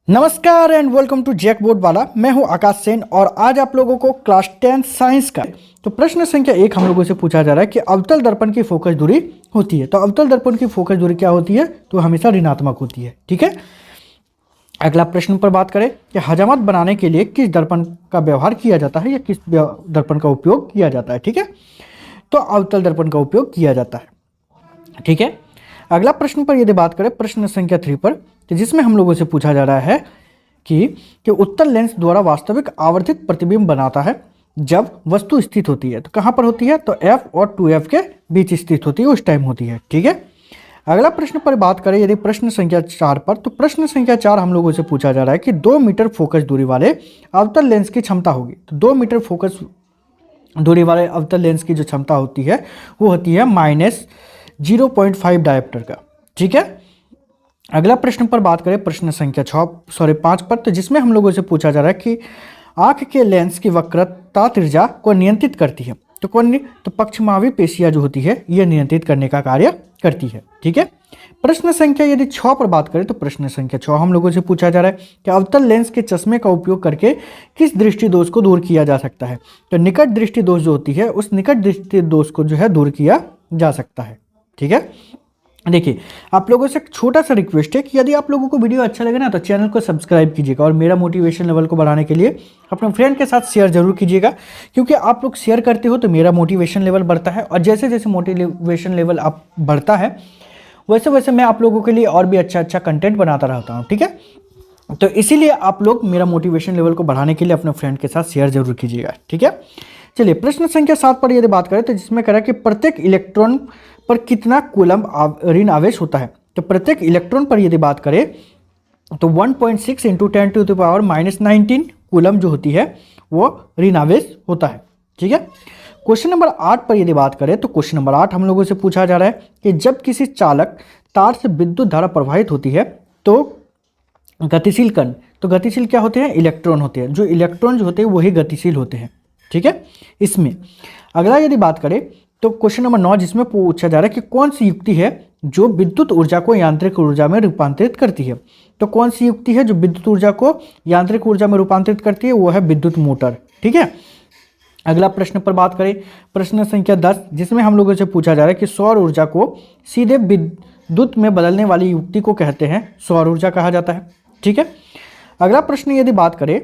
नमस्कार and welcome to jack board वाला। मैं हूं आकाश सेन और आज आप लोगों को क्लास 10 साइंस का तो प्रश्न संख्या 1 हम लोगों से पूछा जा रहा है कि अवतल दर्पण की फोकस दूरी होती है। तो अवतल दर्पण की फोकस दूरी क्या होती है? तो हमेशा ऋणात्मक होती है। ठीक है, अगला प्रश्न पर बात करें कि हजामत बनाने के लिए किस दर्पण का व्यवहार किया जाता है या किस दर्पण का उपयोग किया जाता है। ठीक है, तो अवतल दर्पण का उपयोग किया जाता है। ठीक है, अगला प्रश्न पर यदि बात करें प्रश्न संख्या 3 पर, तो जिसमें हम लोगों से पूछा जा रहा है कि उत्तल लेंस द्वारा वास्तविक आवर्धित प्रतिबिंब बनाता है जब वस्तु स्थित होती है। तो कहाँ पर होती है? तो F और 2F के बीच स्थित होती है, उस टाइम होती है। ठीक है, अगला प्रश्न पर बात करें यदि प्रश्न संख्या 4 पर, तो प्रश्न संख्या 4 हम लोगों से पूछा जा रहा है कि 2 मीटर फोकस दूरी वाले अवतल लेंस की क्षमता होगी। तो 2 मीटर फोकस दूरी वाले अवतल लेंस की जो क्षमता होती है वो होती है -0.5 डायोप्टर का। ठीक है, अगला प्रश्न पर बात करें प्रश्न संख्या 5 पर, तो जिसमें हम लोगों से पूछा जा रहा है कि आंख के लेंस की वक्रता त्रिज्या को नियंत्रित करती है। तो कौन? तो पक्षमावी पेशियां जो होती है ये नियंत्रित करने का कार्य करती है। ठीक है, प्रश्न संख्या यदि 6 पर बात करें, तो प्रश्न संख्या 6 हम लोगों से पूछा जा रहा है कि अवतल लेंस के चश्मे का उपयोग करके किस दृष्टि दोष को दूर किया जा सकता है। तो निकट दृष्टि दोष जो होती है उस निकट दृष्टि दोष को जो है दूर किया जा सकता है। ठीक है, देखिए आप लोगों से एक छोटा सा रिक्वेस्ट है कि यदि आप लोगों को वीडियो अच्छा लगे ना तो चैनल को सब्सक्राइब कीजिएगा और मेरा मोटिवेशन लेवल को बढ़ाने के लिए अपने फ्रेंड के साथ शेयर जरूर कीजिएगा, क्योंकि आप लोग शेयर करते हो तो मेरा मोटिवेशन लेवल बढ़ता है और जैसे जैसे मोटिवेशन लेवल आप बढ़ता है वैसे वैसे मैं आप लोगों के लिए और भी अच्छा कंटेंट बनाता रहता हूँ। ठीक है, तो इसीलिए आप लोग मेरा मोटिवेशन लेवल को बढ़ाने के लिए अपने फ्रेंड के साथ शेयर जरूर कीजिएगा। ठीक है, चलिए प्रश्न संख्या 7 पर यदि बात करें, तो जिसमें कह रहा है कि प्रत्येक इलेक्ट्रॉन पर कितना कूलम ऋण आवेश होता है। तो प्रत्येक इलेक्ट्रॉन पर यदि बात करें तो 1.6 × 10⁻⁻19 कूलम जो होती है वो ऋण आवेश होता है। ठीक है, क्वेश्चन नंबर 8 पर यदि बात करें, तो क्वेश्चन नंबर 8 हम लोगों से पूछा जा रहा है कि जब किसी चालक तार से विद्युत धारा प्रवाहित होती है तो गतिशील कण, तो गतिशील क्या होते हैं? इलेक्ट्रॉन होते हैं। जो इलेक्ट्रॉन जो होते हैं वही गतिशील होते हैं। ठीक है, इसमें अगला यदि बात करें तो क्वेश्चन नंबर 9 जिसमें पूछा जा रहा है कि कौन सी युक्ति है जो विद्युत ऊर्जा को यांत्रिक ऊर्जा में रूपांतरित करती है। तो कौन सी युक्ति है जो विद्युत ऊर्जा को यांत्रिक ऊर्जा में रूपांतरित करती है? वो है विद्युत मोटर। ठीक है, अगला प्रश्न पर बात करें प्रश्न संख्या 10 जिसमें हम लोगों से पूछा जा रहा है कि सौर ऊर्जा को सीधे विद्युत में बदलने वाली युक्ति को कहते हैं सौर ऊर्जा कहा जाता है। ठीक है, अगला प्रश्न यदि बात करें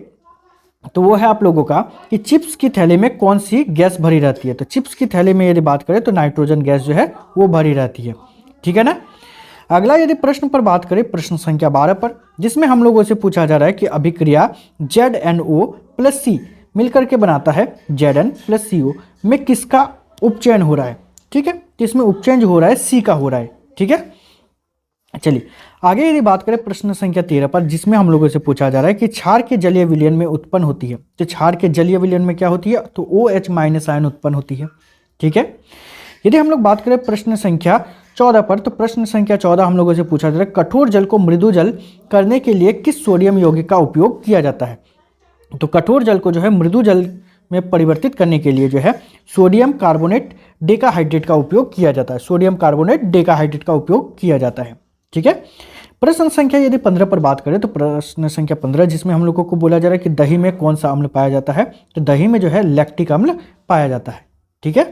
तो वो है आप लोगों का कि चिप्स की थैली में कौन सी गैस भरी रहती है। तो चिप्स की थैली में यदि बात करें तो नाइट्रोजन गैस जो है वो भरी रहती है। ठीक है ना, अगला यदि प्रश्न पर बात करें प्रश्न संख्या 12 पर, जिसमें हम लोगों से पूछा जा रहा है कि अभिक्रिया ZnO+C मिलकर के बनाता है Zn+CO में किसका उपचयन हो रहा है। ठीक है, तो इसमें उपचयन जो हो रहा है C का हो रहा है। ठीक है, चलिए आगे यदि बात करें प्रश्न संख्या 13 पर, जिसमें हम लोगों से पूछा जा रहा है कि क्षार के जलीय विलयन में उत्पन्न होती है। तो क्षार के जलीय विलयन में क्या होती है? तो OH- आयन उत्पन्न होती है। ठीक है, यदि हम लोग बात करें प्रश्न संख्या 14 पर, तो प्रश्न संख्या 14 हम लोगों से पूछा जा रहा है कठोर जल को मृदु जल करने के लिए किस सोडियम यौगिक का उपयोग किया जाता है। तो कठोर जल को जो है मृदु जल में परिवर्तित करने के लिए जो है सोडियम कार्बोनेट डेकाहाइड्रेट का उपयोग किया जाता है। सोडियम कार्बोनेट डेकाहाइड्रेट का उपयोग किया जाता है। ठीक है, प्रश्न संख्या यदि 15 पर बात करें, तो प्रश्न संख्या 15 जिसमें हम लोगों को बोला जा रहा है कि दही में कौन सा अम्ल पाया जाता है। तो दही में जो है लैक्टिक अम्ल पाया जाता है। ठीक है,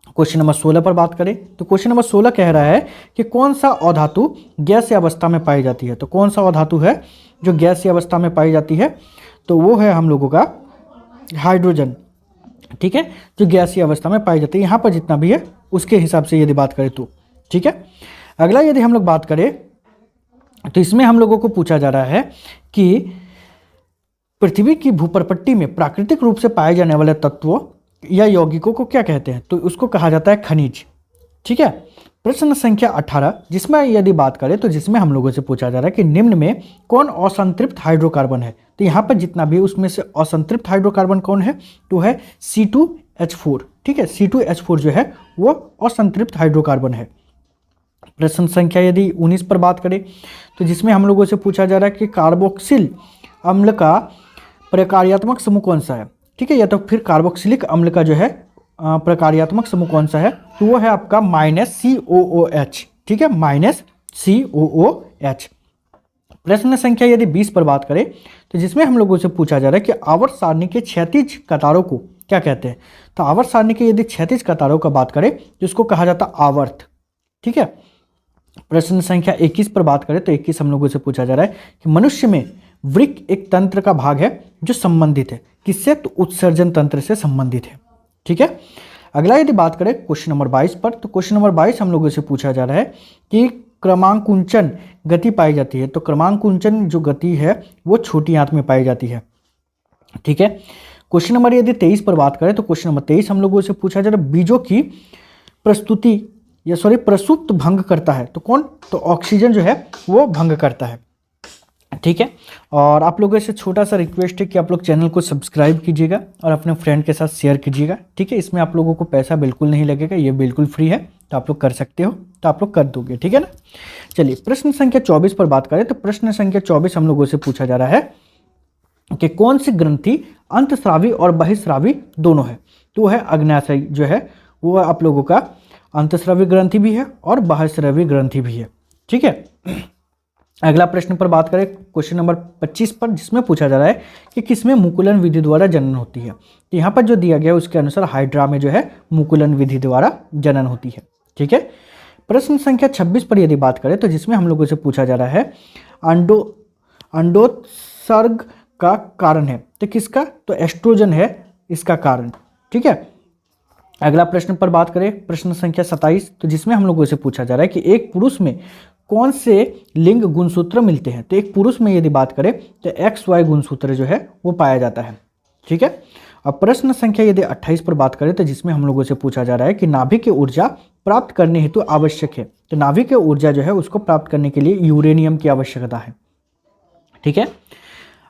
क्वेश्चन नंबर 16 पर बात करें, तो क्वेश्चन नंबर 16 कह रहा है कि कौन सा अधातु गैसीय अवस्था में पाई जाती है। तो कौन सा अधातु है जो गैसीय अवस्था में पाई जाती है? तो वो है हम लोगों का हाइड्रोजन। ठीक है, जो गैसीय अवस्था में पाई जाती है, यहाँ पर जितना भी है उसके हिसाब से यदि बात करें तो। ठीक है, अगला यदि हम लोग बात करें तो इसमें हम लोगों को पूछा जा रहा है कि पृथ्वी की भूप्रपट्टी में प्राकृतिक रूप से पाए जाने वाले तत्वों या यौगिकों को क्या कहते हैं। तो उसको कहा जाता है खनिज। ठीक है, प्रश्न संख्या 18 जिसमें यदि बात करें तो जिसमें हम लोगों से पूछा जा रहा है कि निम्न में कौन असंतृप्त हाइड्रोकार्बन है। तो यहाँ पर जितना भी उसमें से असंतृप्त हाइड्रोकार्बन कौन है? तो है C2H4। ठीक है, C2H4 जो है वो असंतृप्त हाइड्रोकार्बन है। प्रश्न संख्या यदि 19 पर बात करें, तो जिसमें हम लोगों से पूछा जा रहा है कि कार्बोक्सिल अम्ल का प्रकार्यात्मक समूह कौन सा है। ठीक है, या तो फिर कार्बोक्सिलिक अम्ल का जो है प्रकार्यात्मक समूह कौन सा है? तो वो है आपका -COOH। ठीक है, -COOH। प्रश्न संख्या यदि 20 पर बात करें तो जिसमें हम लोगों से पूछा जा रहा है कि आवर्त सारणी के क्षैतिज कतारों को क्या कहते हैं। तो आवर्त सारणी के यदि क्षैतिज कतारों का बात करें तो इसको कहा जाता है आवर्त। ठीक है। प्रश्न संख्या 21 पर बात करें तो 21 हम लोगों से पूछा जा रहा है कि मनुष्य में वृक्क एक तंत्र का भाग है जो संबंधित है किससे, तो उत्सर्जन तंत्र से संबंधित है। ठीक है। अगला यदि बात करें क्वेश्चन नंबर 22 पर, तो क्वेश्चन नंबर 22 हम लोगों से पूछा जा रहा है कि क्रमांकुंचन गति पाई जाती है। तो क्रमांकुंचन जो गति है वो छोटी आंत में पाई जाती है। ठीक है। क्वेश्चन नंबर यदि 23 पर बात करें तो क्वेश्चन नंबर 23 हम लोगों से पूछा जा रहा है बीजों की प्रसुप्त भंग करता है। तो कौन, तो ऑक्सीजन जो है वो भंग करता है। ठीक है। और आप लोगों से छोटा सा रिक्वेस्ट है कि आप लोग चैनल को सब्सक्राइब कीजिएगा और अपने फ्रेंड के साथ शेयर कीजिएगा। ठीक है। इसमें आप लोगों को पैसा बिल्कुल नहीं लगेगा, ये बिल्कुल फ्री है, तो आप लोग कर सकते हो, तो आप लोग कर दोगे। ठीक है ना। चलिए प्रश्न संख्या 24 पर बात करें तो प्रश्न संख्या 24 हम लोगों से पूछा जा रहा है कि कौन सी ग्रंथि अंतस्रावी और बहिस्रावी दोनों है। तो वो है अग्न्याशय जो है वो आप लोगों का अंतस्रावी ग्रंथि भी है और बहिस्रावी ग्रंथि भी है। ठीक है। अगला प्रश्न पर बात करें क्वेश्चन नंबर 25 पर, जिसमें पूछा जा रहा है कि किसमें मुकुलन विधि द्वारा जनन होती है। तो यहाँ पर जो दिया गया है उसके अनुसार हाइड्रा में जो है मुकुलन विधि द्वारा जनन होती है। ठीक है। प्रश्न संख्या 26 पर यदि बात करें तो जिसमें हम लोगों से पूछा जा रहा है अंडोत्सर्ग का कारण है। तो किसका, तो एस्ट्रोजन है इसका कारण। ठीक है। अगला प्रश्न पर बात करें प्रश्न संख्या 27, तो जिसमें हम लोगों से पूछा जा रहा है कि एक पुरुष में कौन से लिंग गुणसूत्र मिलते हैं। तो एक पुरुष में यदि बात करें तो XY गुणसूत्र जो है वो पाया जाता है। ठीक है। अब प्रश्न संख्या यदि 28 पर बात करें तो जिसमें हम लोगों से पूछा जा रहा है कि नाभिक की ऊर्जा प्राप्त करने हेतु आवश्यक है। तो नाभिक की ऊर्जा जो है उसको प्राप्त करने के लिए यूरेनियम की आवश्यकता है। ठीक है।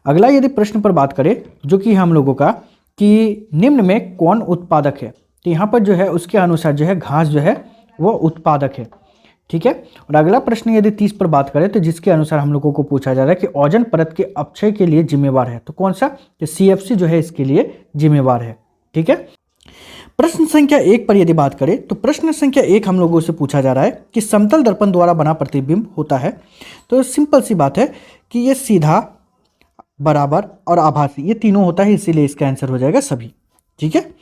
अगला यदि प्रश्न पर बात करें जो कि हम लोगों का कि निम्न में कौन उत्पादक है। तो यहाँ पर जो है उसके अनुसार जो है घास जो है वो उत्पादक है। ठीक है। और अगला प्रश्न यदि 30 पर बात करें तो जिसके अनुसार हम लोगों को पूछा जा रहा है कि ओजोन परत के अपक्षय के लिए जिम्मेवार है। तो कौन सा, तो CFC जो है इसके लिए जिम्मेवार है। ठीक है। प्रश्न संख्या 1 पर यदि बात करें तो प्रश्न संख्या 1 हम लोगों से पूछा जा रहा है कि समतल दर्पण द्वारा बना प्रतिबिंब होता है। तो सिंपल सी बात है कि ये सीधा, बराबर और आभासी ये तीनों होता है, इसीलिए इसका आंसर हो जाएगा सभी। ठीक है।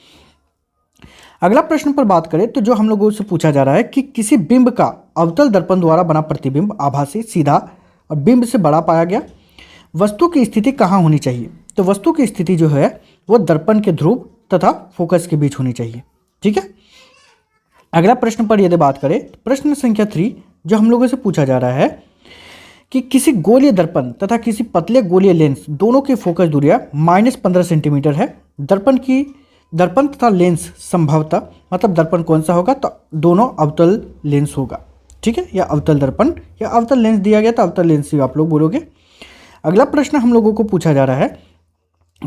अगला प्रश्न पर बात करें तो जो हम लोगों से पूछा जा रहा है कि किसी बिंब का अवतल दर्पण द्वारा बना प्रतिबिंब आभासी, सीधा और बिंब से बड़ा पाया गया। वस्तु की स्थिति कहाँ होनी चाहिए। तो वस्तु की स्थिति जो है वो दर्पण के ध्रुव तथा फोकस के बीच होनी चाहिए। ठीक है। अगला प्रश्न पर यदि बात करें प्रश्न संख्या 3 जो हम लोगों से पूछा जा रहा है कि किसी गोलीय दर्पण तथा किसी पतले गोलीय लेंस दोनों की फोकस दूरियां -15 सेंटीमीटर है। दर्पण तथा लेंस संभवतः, मतलब दर्पण कौन सा होगा, तो दोनों अवतल लेंस होगा। ठीक है। या अवतल दर्पण या अवतल लेंस दिया गया तो अवतल लेंस ही आप लोग बोलोगे। अगला प्रश्न हम लोगों को पूछा जा रहा है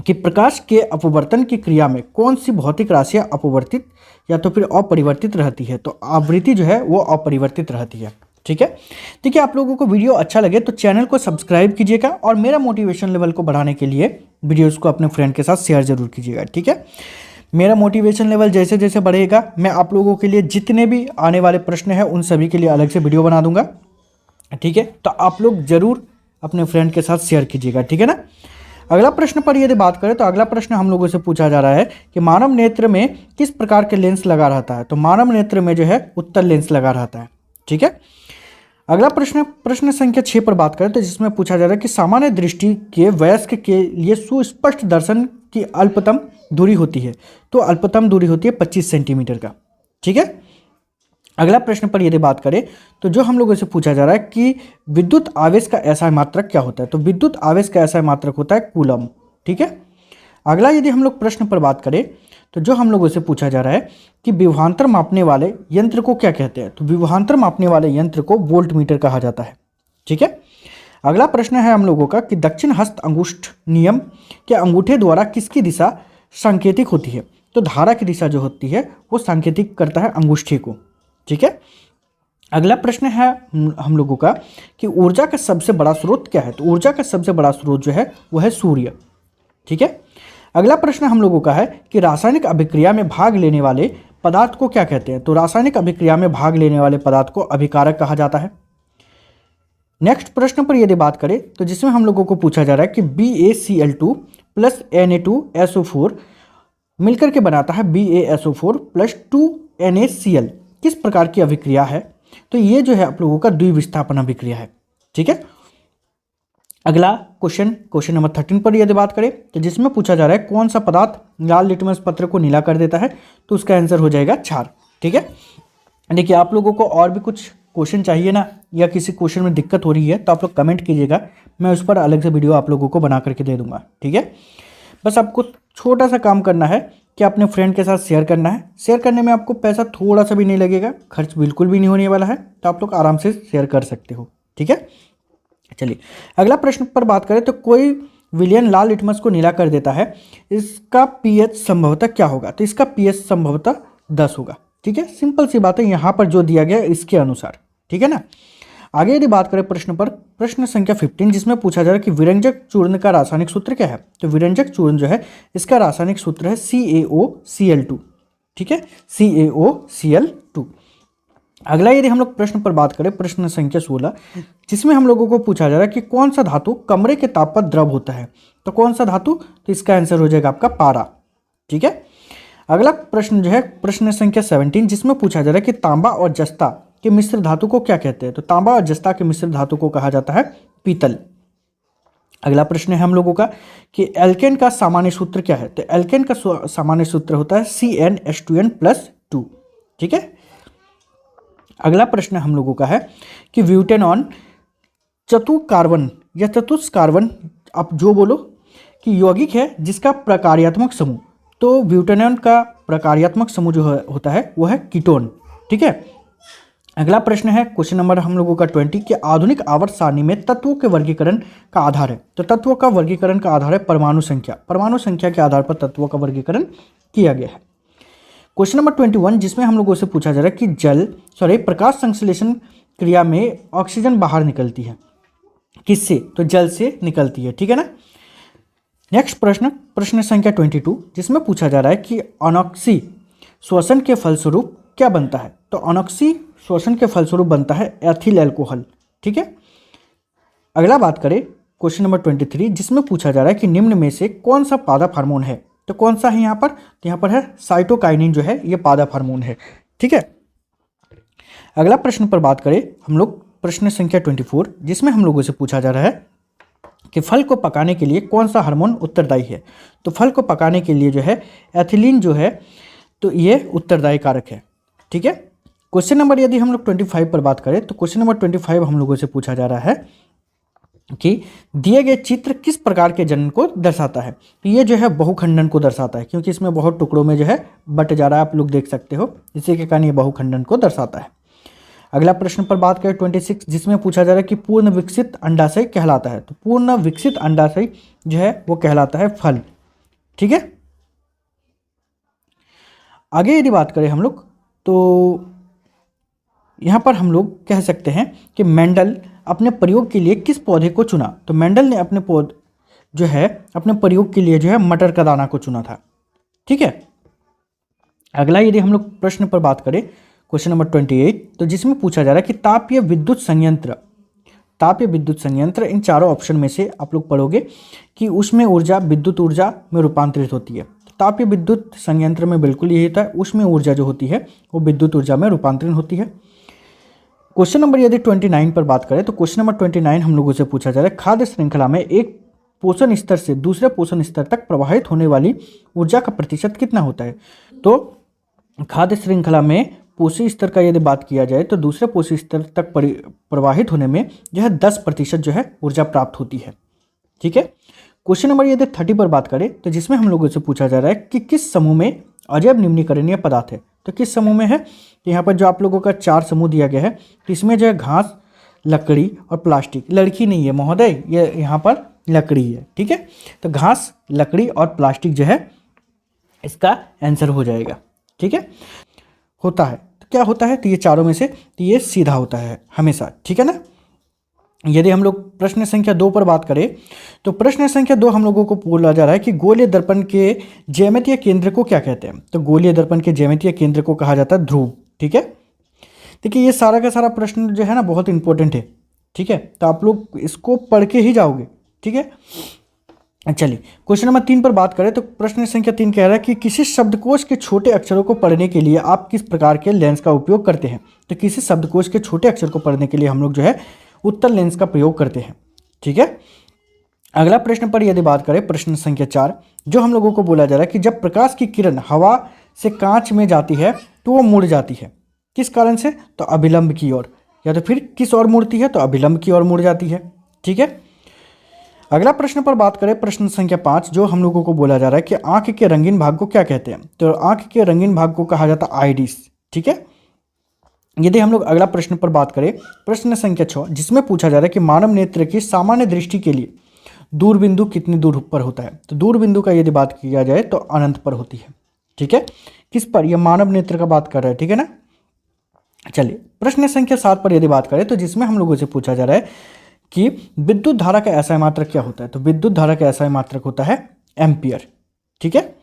कि प्रकाश के अपवर्तन की क्रिया में कौन सी भौतिक राशियां अपवर्तित या तो फिर अपरिवर्तित रहती है। तो आवृत्ति जो है वो अपरिवर्तित रहती है। ठीक है। ठीक है। आप लोगों को वीडियो अच्छा लगे तो चैनल को सब्सक्राइब कीजिएगा और मेरा मोटिवेशन लेवल को बढ़ाने के लिए वीडियोस को अपने फ्रेंड के साथ शेयर जरूर कीजिएगा। ठीक है। मेरा मोटिवेशन लेवल जैसे जैसे बढ़ेगा मैं आप लोगों के लिए जितने भी आने वाले प्रश्न हैं उन सभी के लिए अलग से वीडियो बना दूंगा। ठीक है। तो आप लोग जरूर अपने फ्रेंड के साथ शेयर कीजिएगा। ठीक है ना। अगला प्रश्न पर यदि बात करें तो अगला प्रश्न हम लोगों से पूछा जा रहा है कि मानव नेत्र में किस प्रकार के लेंस लगा रहता है। तो मानव नेत्र में जो है उत्तल लेंस लगा रहता है। ठीक है। अगला प्रश्न संख्या 6 पर बात करें तो जिसमें पूछा जा रहा है कि सामान्य दृष्टि के वयस्क के लिए सुस्पष्ट दर्शन की अल्पतम दूरी होती है। तो अल्पतम दूरी होती है 25 सेंटीमीटर का। ठीक है। अगला प्रश्न पर यदि बात करें तो जो हम लोगों से पूछा जा रहा है कि विद्युत आवेश का एसआई मात्रक क्या होता है। तो विद्युत आवेश का एसआई मात्रक होता है कूलम। ठीक है। अगला यदि हम लोग प्रश्न पर बात करें तो जो हम लोगों से पूछा जा रहा है कि विभवांतर मापने वाले यंत्र को क्या कहते हैं। तो विभवांतर मापने वाले यंत्र को वोल्टमीटर कहा जाता है। ठीक है। अगला प्रश्न है हम लोगों का कि दक्षिण हस्त अंगुष्ठ नियम के अंगूठे द्वारा किसकी दिशा सांकेतिक होती है। तो धारा की दिशा जो होती है वो सांकेतिक करता है अंगूठे को। ठीक है। अगला प्रश्न है हम लोगों का कि ऊर्जा का सबसे बड़ा स्रोत क्या है। तो ऊर्जा का सबसे बड़ा स्रोत जो है वो है सूर्य। ठीक है। अगला प्रश्न हम लोगों का है कि रासायनिक अभिक्रिया में भाग लेने वाले पदार्थ को क्या कहते हैं। तो रासायनिक अभिक्रिया में भाग लेने वाले पदार्थ को अभिकारक कहा जाता है। नेक्स्ट प्रश्न पर यदि बात करें तो जिसमें हम लोगों को पूछा जा रहा है कि BaCl2 प्लस Na2SO4 मिलकर के बनाता है BaSO4 प्लस 2NaCl, किस प्रकार की अभिक्रिया है? तो ये जो है आप लोगों का द्विविस्थापन अभिक्रिया है। ठीक है, अगला क्वेश्चन नंबर 13 पर यदि बात करें तो जिसमें पूछा जा रहा है कौन सा पदार्थ लाल लिटमस पत्र को नीला कर देता है? तो उसका आंसर हो जाएगा क्षार। ठीक है, देखिए आप लोगों को और भी कुछ क्वेश्चन चाहिए ना, या किसी क्वेश्चन में दिक्कत हो रही है तो आप लोग कमेंट कीजिएगा, मैं उस पर अलग से वीडियो आप लोगों को बना करके दे दूंगा। ठीक है, बस आपको छोटा सा काम करना है कि अपने फ्रेंड के साथ शेयर करना है। शेयर करने में आपको पैसा थोड़ा सा भी नहीं लगेगा, खर्च बिल्कुल भी नहीं होने वाला है, तो आप लोग आराम से शेयर कर सकते हो। ठीक है, चलिए अगला प्रश्न पर बात करें तो कोई विलयन लाल लिटमस को नीला कर देता है, इसका पीएच संभवतः क्या होगा? तो इसका पीएच संभवतः 10 होगा। ठीक है, सिंपल सी बात है, यहाँ पर जो दिया गया इसके अनुसार। ठीक है ना, आगे यदि बात करें प्रश्न पर, प्रश्न संख्या 15 जिसमें पूछा जा रहा है कि विरंजक चूर्ण का रासायनिक सूत्र क्या है? तो विरंजक चूर्ण जो है इसका रासायनिक सूत्र है CaOCl2। ठीक है, CaOCl2। अगला यदि हम लोग प्रश्न पर बात करें, प्रश्न संख्या 16 जिसमें हम लोगों को पूछा जा रहा है कि कौन सा धातु कमरे के ताप पर द्रव होता है? तो कौन सा धातु? तो इसका आंसर हो जाएगा आपका पारा। ठीक है, अगला प्रश्न जो है प्रश्न संख्या 17 जिसमें पूछा जा रहा है कि तांबा और जस्ता के मिश्र धातु को क्या कहते हैं? तो तांबा और जस्ता के मिश्र धातु को कहा जाता है पीतल। अगला प्रश्न है हम लोगों का कि एल्केन का सामान्य सूत्र क्या है? तो एल्केन का सामान्य सूत्र होता है CnH2n+2। ठीक है, अगला प्रश्न हम लोगों का है कि ब्यूटेनॉन चतुर्कार्बन या चतुष्कार्बन, आप जो बोलो, कि यौगिक है जिसका प्रकार्यात्मक समूह। तो ब्यूटेनॉन का प्रकार्यात्मक समूह जो होता है वो है कीटोन। ठीक है, अगला प्रश्न है क्वेश्चन नंबर हम लोगों का 20 कि आधुनिक आवर्त सारणी में तत्वों के वर्गीकरण का आधार है? तो तत्वों का वर्गीकरण का आधार है परमाणु संख्या। परमाणु संख्या के आधार पर तत्वों का वर्गीकरण किया गया है। क्वेश्चन नंबर 21 जिसमें हम लोगों से पूछा जा रहा है कि प्रकाश संश्लेषण क्रिया में ऑक्सीजन बाहर निकलती है, किससे? तो जल से निकलती है। ठीक है ना, नेक्स्ट प्रश्न संख्या 22 जिसमें पूछा जा रहा है कि अनॉक्सी श्वसन के फलस्वरूप क्या बनता है? तो अनॉक्सी श्वसन के फलस्वरूप बनता है एथिल अल्कोहल। ठीक है, अगला बात करें क्वेश्चन नंबर 23 जिसमें पूछा जा रहा है कि निम्न में से कौन सा पादप हार्मोन है? तो कौन सा है यहाँ पर? तो यहाँ पर है साइटोकाइनिन, जो है ये पादप हार्मोन है। ठीक है, अगला प्रश्न पर बात करें हम लोग प्रश्न संख्या 24 जिसमें हम लोगों से पूछा जा रहा है कि फल को पकाने के लिए कौन सा हार्मोन उत्तरदायी है? तो फल को पकाने के लिए जो है एथिलीन जो है, तो ये उत्तरदायी कारक है। ठीक है, क्वेश्चन नंबर यदि हम लोग 25 पर बात करें तो क्वेश्चन नंबर 25 हम लोगों से पूछा जा रहा है कि दिए गए चित्र किस प्रकार के जनन को दर्शाता है? तो ये जो है बहुखंडन को दर्शाता है, क्योंकि इसमें बहुत टुकड़ों में जो है बट जा रहा है, आप लोग देख सकते हो, इसी के कारण ये बहुखंडन को दर्शाता है। अगला प्रश्न पर बात करें 26 जिसमें पूछा जा रहा है कि पूर्ण विकसित अंडाशय कहलाता है? तो पूर्ण विकसित अंडाशय जो है वो कहलाता है फल। ठीक है, आगे यदि बात करें हम लोग तो यहाँ पर हम लोग कह सकते हैं कि मेंडल अपने प्रयोग के लिए किस पौधे को चुना? तो मेंडल ने अपने अपने प्रयोग के लिए जो है मटर का दाना को चुना था। ठीक है, अगला यदि हम लोग प्रश्न पर बात करें क्वेश्चन नंबर 28 तो जिसमें पूछा जा रहा है कि तापीय विद्युत संयंत्र इन चारों ऑप्शन में से आप लोग पढ़ोगे कि उसमें ऊर्जा विद्युत ऊर्जा में रूपांतरित होती है। तापीय विद्युत संयंत्र में बिल्कुल यही होता है, उसमें ऊर्जा जो होती है वो विद्युत ऊर्जा में रूपांतरित होती है। क्वेश्चन नंबर यदि 29 पर बात करें तो क्वेश्चन नंबर 29 हम लोगों से पूछा जा रहा है खाद्य श्रृंखला में एक पोषण स्तर से दूसरे पोषण स्तर तक प्रवाहित होने वाली ऊर्जा का प्रतिशत कितना होता है? तो खाद्य श्रृंखला में पोषी स्तर का यदि बात किया जाए तो दूसरे पोषी स्तर तक प्रवाहित होने में जो है 10% जो है ऊर्जा प्राप्त होती है। ठीक है, क्वेश्चन नंबर यदि 30 पर बात करें तो जिसमें हम लोगों से पूछा जा रहा है कि किस समूह में अजैव निम्नीकरणीय पदार्थ है? तो किस समूह में है? तो यहाँ पर जो आप लोगों का 4 समूह दिया गया है, तो इसमें जो है घास, लकड़ी और प्लास्टिक, लड़की नहीं है महोदय, ये यहाँ पर लकड़ी है। ठीक है, तो घास, लकड़ी और प्लास्टिक जो है इसका आंसर हो जाएगा। ठीक है, होता है तो क्या होता है? तो ये चारों में से तो ये सीधा होता है हमेशा। ठीक है ना, यदि हम लोग प्रश्न संख्या 2 पर बात करें तो प्रश्न संख्या 2 हम लोगों को बोला जा रहा है कि गोलीय दर्पण के ज्यामितीय केंद्र को क्या कहते हैं? तो गोलीय दर्पण के ज्यामितीय केंद्र को कहा जाता है ध्रुव। ठीक है, देखिए ये सारा का सारा प्रश्न जो है ना बहुत इंपॉर्टेंट है। ठीक है, तो आप लोग इसको पढ़ के ही जाओगे। ठीक है, चलिए क्वेश्चन नंबर 3 पर बात करें तो प्रश्न संख्या 3 कह रहा है कि किसी शब्दकोश के छोटे अक्षरों को पढ़ने के लिए आप किस प्रकार के लेंस का उपयोग करते हैं। तो किसी शब्दकोश के छोटे अक्षर को पढ़ने के लिए हम लोग जो है उत्तल लेंस का प्रयोग करते हैं। ठीक है, अगला प्रश्न पर यदि बात करें प्रश्न संख्या 4, जो हम लोगों को बोला जा रहा है कि जब प्रकाश की किरण हवा से कांच में जाती है तो वो मुड़ जाती है, किस कारण से, तो अभिलंब की ओर, या तो फिर किस ओर मुड़ती है, तो अभिलंब की ओर मुड़ जाती है। ठीक है, अगला प्रश्न पर बात करें प्रश्न संख्या 5, जो हम लोगों को बोला जा रहा है कि आंख के रंगीन भाग को क्या कहते हैं। तो आंख के रंगीन भाग को कहा जाता है आइरिस। ठीक है, यदि हम लोग अगला प्रश्न पर बात करें प्रश्न संख्या 6, जिसमें पूछा जा रहा है कि मानव नेत्र की सामान्य दृष्टि के लिए दूरबिंदु कितनी दूर पर होता है। तो दूरबिंदु का यदि बात किया जाए तो अनंत पर होती है। ठीक है, किस पर, यह मानव नेत्र का बात कर रहा है। ठीक है ना, चलिए प्रश्न संख्या 7 पर यदि बात करें तो जिसमें हम लोगों से पूछा जा रहा है कि विद्युत धारा का एसआई मात्रक क्या होता है। तो विद्युत धारा का एसआई मात्रक होता है एम्पियर। ठीक है,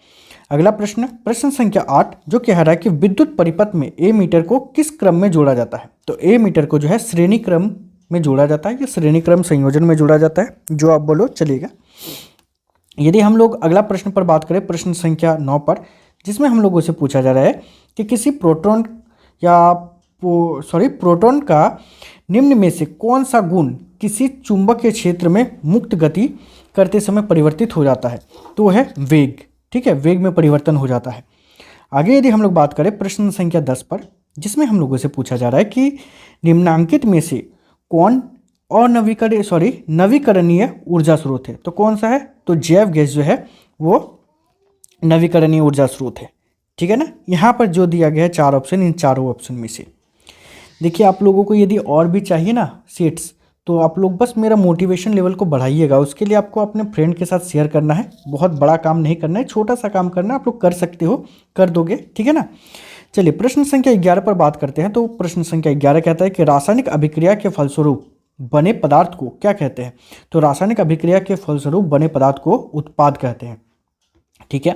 अगला प्रश्न प्रश्न संख्या 8, जो कह रहा है कि विद्युत परिपथ में ए मीटर को किस क्रम में जोड़ा जाता है। तो ए मीटर को जो है श्रेणी क्रम में जोड़ा जाता है या श्रेणी क्रम संयोजन में जोड़ा जाता है, जो आप बोलो चलेगा। यदि हम लोग अगला प्रश्न पर बात करें प्रश्न संख्या 9 पर, जिसमें हम लोगों से पूछा जा रहा है कि किसी प्रोटॉन का निम्न में से कौन सा गुण किसी चुंबकीय क्षेत्र में मुक्त गति करते समय परिवर्तित हो जाता है। तो वह है वेग। ठीक है, वेग में परिवर्तन हो जाता है। आगे यदि हम लोग बात करें प्रश्न संख्या 10 पर, जिसमें हम लोगों से पूछा जा रहा है कि निम्नांकित में से कौन नवीकरणीय ऊर्जा स्रोत है। तो कौन सा है, तो जैव गैस जो है वो नवीकरणीय ऊर्जा स्रोत है। ठीक है ना, यहाँ पर जो दिया गया है 4 ऑप्शन, इन चारों ऑप्शन में से देखिए आप लोगों को यदि और भी चाहिए ना सीट्स, तो आप लोग बस मेरा मोटिवेशन लेवल को बढ़ाइएगा। उसके लिए आपको अपने फ्रेंड के साथ शेयर करना है, बहुत बड़ा काम नहीं करना है, छोटा सा काम करना है, आप लोग कर सकते हो, कर दोगे। ठीक है ना, चलिए प्रश्न संख्या 11 पर बात करते हैं। तो प्रश्न संख्या 11 कहता है कि रासायनिक अभिक्रिया के फलस्वरूप बने पदार्थ को क्या कहते हैं। तो रासायनिक अभिक्रिया के फलस्वरूप बने पदार्थ को उत्पाद कहते हैं। ठीक है,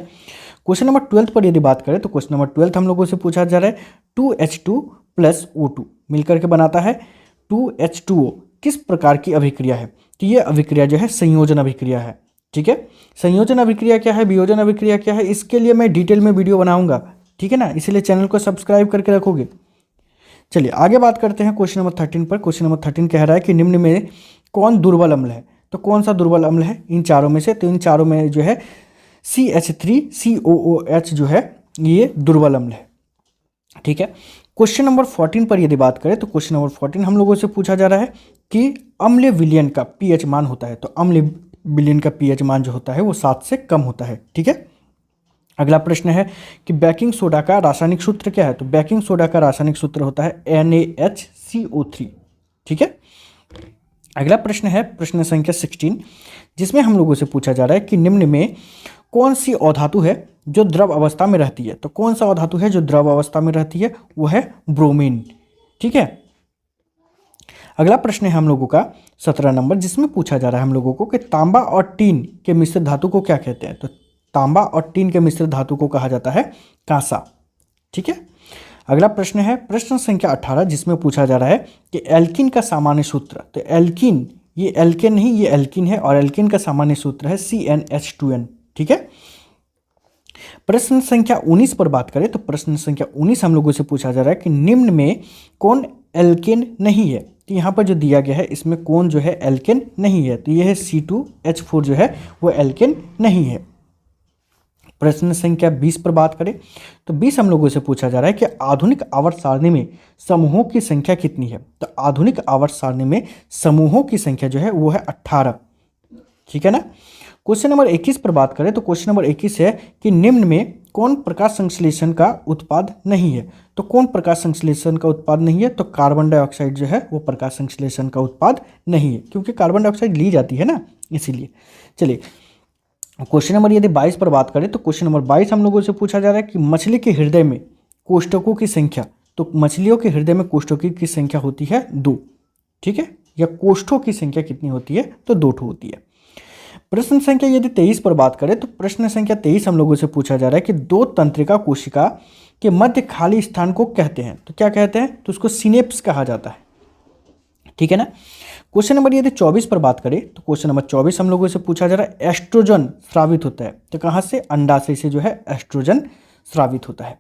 क्वेश्चन नंबर 12 पर यदि बात करें तो क्वेश्चन नंबर 12 हम लोगों से पूछा जा रहा है 2H2 + O2 मिलकर के बनाता है 2H2O, किस प्रकार की अभिक्रिया है। तो ये अभिक्रिया जो है संयोजन अभिक्रिया है। ठीक है, संयोजन अभिक्रिया क्या है, वियोजन अभिक्रिया क्या है, इसके लिए मैं डिटेल में वीडियो बनाऊंगा। ठीक है ना, इसलिए चैनल को सब्सक्राइब करके रखोगे। चलिए आगे बात करते हैं क्वेश्चन नंबर 13 पर। क्वेश्चन नंबर 13 कह रहा है कि निम्न में कौन दुर्बल अम्ल है। तो कौन सा दुर्बल अम्ल है इन चारों में से, तो इन चारों में जो है CH3COOH जो है ये दुर्बल अम्ल है। ठीक है, क्वेश्चन नंबर 14 पर यदि बात करें तो क्वेश्चन नंबर 14 हम लोगों से पूछा जा रहा है कि अम्लीय विलयन का पीएच मान होता है। तो अम्लीय विलयन का पीएच मान जो होता है वो 7 से कम होता है। ठीक है, अगला प्रश्न है कि बेकिंग सोडा का रासायनिक सूत्र क्या है। तो बेकिंग सोडा का रासायनिक सूत्र होता है NaHCO3। ठीक है, अगला प्रश्न है प्रश्न संख्या 16, जिसमें हम लोगों से पूछा जा रहा है कि निम्न में कौन सी अधातु है जो द्रव अवस्था में रहती है। तो कौन सा अधातु है जो द्रव अवस्था में रहती है, वो है ब्रोमीन। ठीक है, अगला प्रश्न है हम लोगों का 17 नंबर, जिसमें पूछा जा रहा है हम लोगों को कि तांबा और टीन के मिश्र धातु को क्या कहते हैं। तो तांबा और टीन के मिश्र धातु को कहा जाता है कांसा। ठीक है, अगला प्रश्न है प्रश्न संख्या 18, जिसमें पूछा जा रहा है कि एल्कीन का सामान्य सूत्र। तो एल्कीन, ये एल्केन नहीं, ये एल्कीन है, और एल्कीन का सामान्य सूत्र है CnH2n। ठीक है, प्रश्न संख्या 19 पर बात करें तो प्रश्न संख्या 19 हम लोगों से पूछा जा रहा है कि निम्न में कौन एल्केन नहीं है। तो यहाँ पर जो दिया गया है इसमें कौन जो है एल्केन नहीं है। तो यह है C2H4 जो है वो एल्केन नहीं है। प्रश्न संख्या 20 पर बात करें तो 20 हम लोगों से पूछा जा रहा है कि आधुनिक आवर्त सारणी में समूहों की संख्या कितनी है। तो आधुनिक आवर्त सारणी में समूहों की संख्या जो है वो है 18। ठीक है ना, क्वेश्चन नंबर 21 पर बात करें तो क्वेश्चन नंबर 21 है कि निम्न में कौन प्रकाश संश्लेषण का उत्पाद नहीं है। तो कौन प्रकाश संश्लेषण का उत्पाद नहीं है, तो कार्बन डाइऑक्साइड जो है वो प्रकाश संश्लेषण का उत्पाद नहीं है, क्योंकि कार्बन डाइऑक्साइड ली जाती है ना, इसीलिए। चलिए क्वेश्चन नंबर यदि 22 पर बात करें तो क्वेश्चन नंबर 22 हम लोगों से पूछा जा रहा है कि मछली के हृदय में कोष्ठकों की संख्या। तो मछलियों के हृदय में कोष्ठकों की संख्या होती है 2। ठीक है, या कोष्ठों की संख्या कितनी होती है, तो 2 होती है। प्रश्न संख्या यदि 23 पर बात करें तो प्रश्न संख्या 23 हम लोगों से पूछा जा रहा है कि 2 तंत्रिका कोशिका के मध्य खाली स्थान को कहते हैं। तो क्या कहते हैं, तो उसको सिनेप्स कहा जाता है। ठीक है ना। क्वेश्चन नंबर यदि 24 पर बात करें तो क्वेश्चन नंबर 24 हम लोगों से पूछा जा रहा है एस्ट्रोजन स्रावित होता है, तो कहाँ से, अंडाशय से जो है एस्ट्रोजन स्रावित होता है।